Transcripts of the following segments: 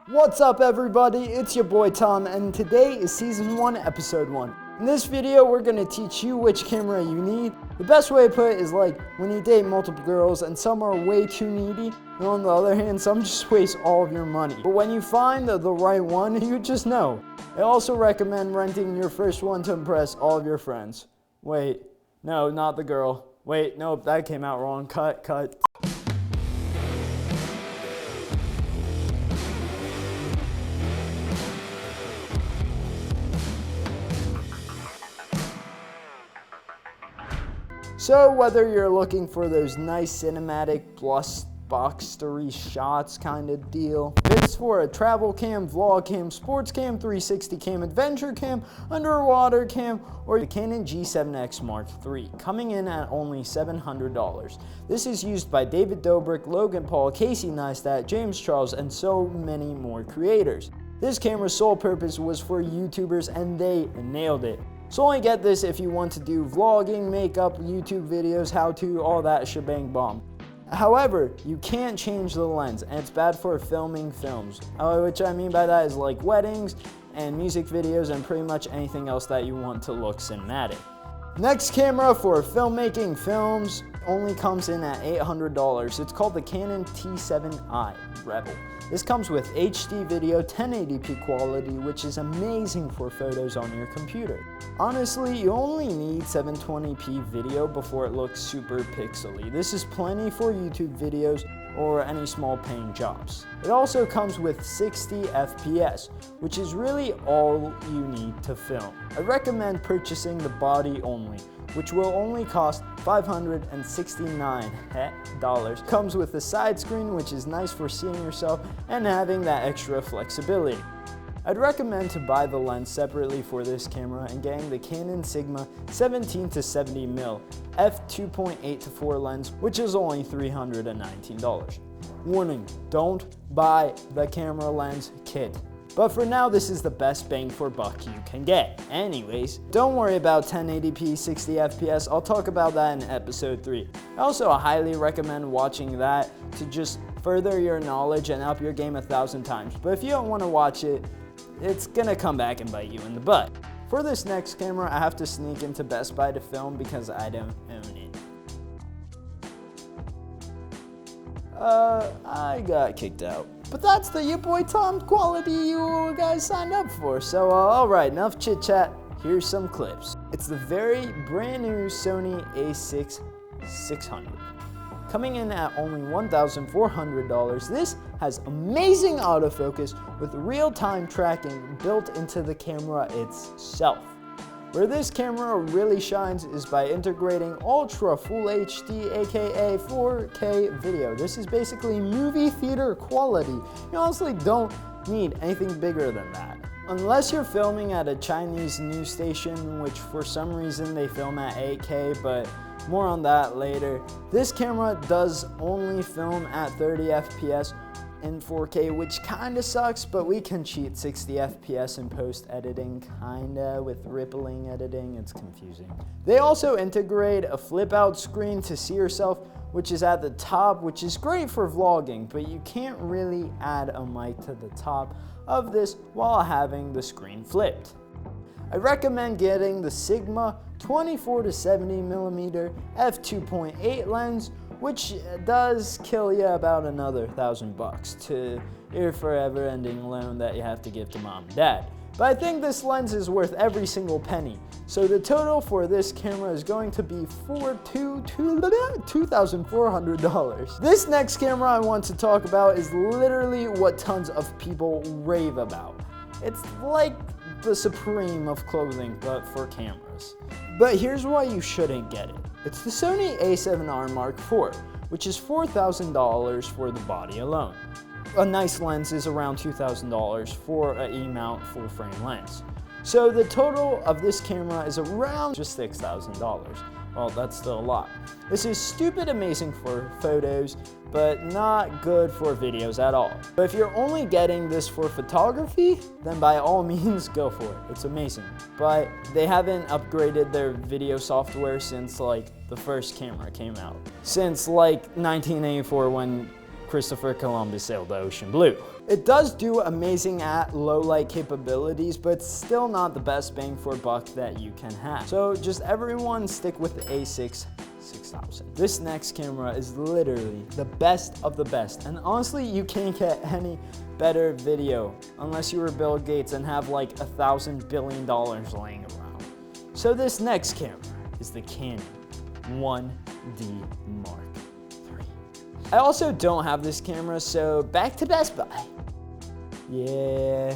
What's up everybody, it's your boy Tom, and today is season 1 episode 1. In this video we're going to teach you which camera you need. The best way to put it is like when you date multiple girls and some are way too needy, and on the other hand some just waste all of your money. But when you find the right one, you just know. I also recommend renting your first one to impress all of your friends. Wait, no, not the girl. Wait, nope, that came out wrong. Cut. So whether you're looking for those nice cinematic plus boxery shots kind of deal, if it's for a travel cam, vlog cam, sports cam, 360 cam, adventure cam, underwater cam, or the Canon G7X Mark III, coming in at only $700. This is used by David Dobrik, Logan Paul, Casey Neistat, James Charles, and so many more creators. This camera's sole purpose was for YouTubers and they nailed it. So only get this if you want to do vlogging, makeup, YouTube videos, how-to, all that shebang bomb. However, you can't change the lens, and it's bad for filming films. Which I mean by that is like weddings and music videos and pretty much anything else that you want to look cinematic. Next camera for filmmaking films only comes in at $800. It's called the Canon T7i Rebel. This comes with HD video, 1080p quality, which is amazing for photos on your computer. Honestly, you only need 720p video before it looks super pixely. This is plenty for YouTube videos or any small paying jobs. It also comes with 60 FPS, which is really all you need to film. I recommend purchasing the body only, which will only cost $569. Comes with a side screen, which is nice for seeing yourself and having that extra flexibility. I'd recommend to buy the lens separately for this camera and getting the Canon Sigma 17-70mm f2.8-4 lens, which is only $319. Warning, don't buy the camera lens kit. But for now, this is the best bang for buck you can get. Anyways, don't worry about 1080p 60 FPS, I'll talk about that in episode 3. I also highly recommend watching that to just further your knowledge and up your game 1,000 times. But if you don't want to watch it, it's gonna come back and bite you in the butt. For this next camera, I have to sneak into Best Buy to film because I don't own it. I got kicked out. But that's the Yeboytom quality you guys signed up for. So alright, enough chit chat, here's some clips. It's the very brand new Sony a6 600. Coming in at only $1,400, this has amazing autofocus with real-time tracking built into the camera itself. Where this camera really shines is by integrating Ultra Full HD aka 4K video. This is basically movie theater quality. You honestly don't need anything bigger than that. Unless you're filming at a Chinese news station, which for some reason they film at 8K, but more on that later. This camera does only film at 30 FPS in 4K, which kinda sucks, but we can cheat 60 FPS in post-editing, kinda, with rippling editing. It's confusing. They also integrate a flip-out screen to see yourself, which is at the top, which is great for vlogging, but you can't really add a mic to the top of this while having the screen flipped. I recommend getting the Sigma 24-70mm f2.8 lens, which does kill you about another $1,000 to your forever ending loan that you have to give to mom and dad. But I think this lens is worth every single penny. So the total for this camera is going to be $2,400. This next camera I want to talk about is literally what tons of people rave about. It's like the supreme of clothing, but for cameras. But here's why you shouldn't get it. It's the Sony a7R Mark IV, which is $4,000 for the body alone. A nice lens is around $2,000 for an E-mount full-frame lens. So the total of this camera is around just $6,000. Well, that's still a lot. This is stupid amazing for photos, but not good for videos at all. But if you're only getting this for photography, then by all means go for it. It's amazing. But they haven't upgraded their video software since like the first camera came out. Since like 1984 when Christopher Columbus sailed the ocean blue. It does do amazing at low light capabilities, but it's still not the best bang for buck that you can have. So just everyone stick with the A6 6000. This next camera is literally the best of the best, and honestly you can't get any better video unless you were Bill Gates and have like $1,000 billion laying around. So this next camera is the Canon 1D Mark III. I also don't have this camera, so back to Best Buy. Yeah,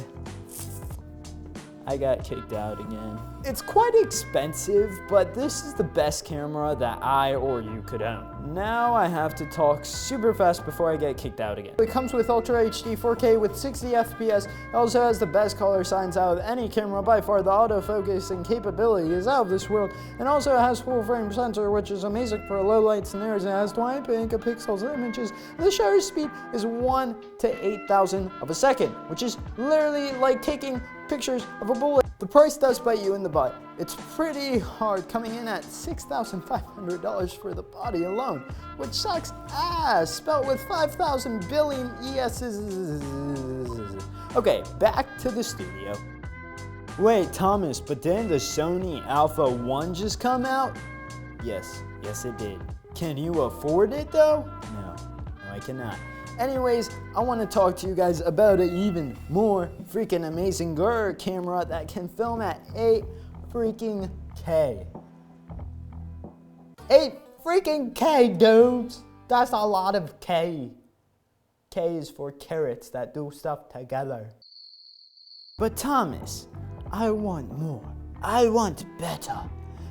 I got kicked out again. It's quite expensive, but this is the best camera that I or you could own. Now I have to talk super fast before I get kicked out again. It comes with Ultra HD 4K with 60 FPS. It also has the best color science out of any camera by far. The autofocusing capability is out of this world, and also it has full frame sensor, which is amazing for low light scenarios. It has 20 megapixels images. The shutter speed is 1 to 8,000 of a second, which is literally like taking pictures of a bullet. The price does bite you in the butt. It's pretty hard, coming in at $6,500 for the body alone, which sucks ass, spelled with 5,000 billion ES's. Okay, back to the studio. Wait, Thomas, but didn't the Sony Alpha 1 just come out? Yes it did. Can you afford it though? No, I cannot. Anyways, I want to talk to you guys about an even more freaking amazing camera that can film at 8 freaking K. 8 freaking K, dudes! That's a lot of K. K is for carrots that do stuff together. But Thomas, I want more. I want better.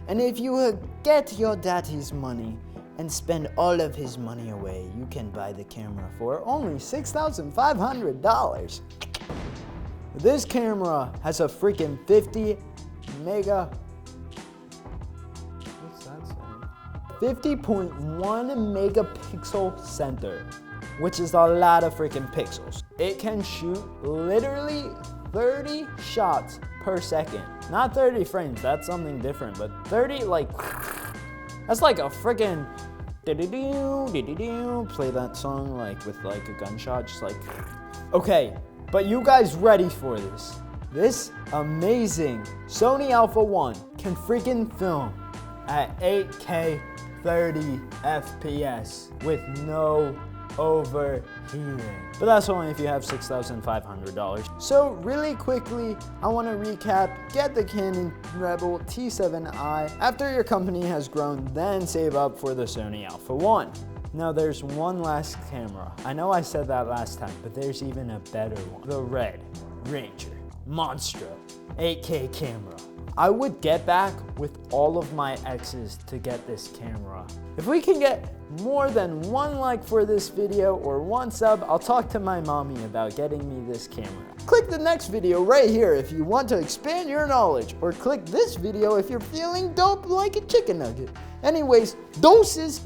And if you would get your daddy's money and spend all of his money away, you can buy the camera for only $6,500. This camera has a freaking 50 megapixel sensor, which is a lot of freaking pixels. It can shoot literally 30 shots per second. Not 30 frames, that's something different, but 30, like, that's like a freaking play that song like with like a gunshot, just like. Okay, but you guys ready for this? This amazing Sony Alpha 1 can freaking film at 8K 30 FPS with no overheating. But that's only if you have $6,500. So really quickly, I want to recap. Get the Canon Rebel T7i. After your company has grown, then save up for the Sony Alpha 1. Now there's one last camera. I know I said that last time, but there's even a better one. The Red Ranger Monstro 8K camera. I would get back with all of my exes to get this camera. If we can get more than 1 like for this video or 1 sub, I'll talk to my mommy about getting me this camera. Click the next video right here if you want to expand your knowledge, or click this video if you're feeling dope like a chicken nugget. Anyways, doses!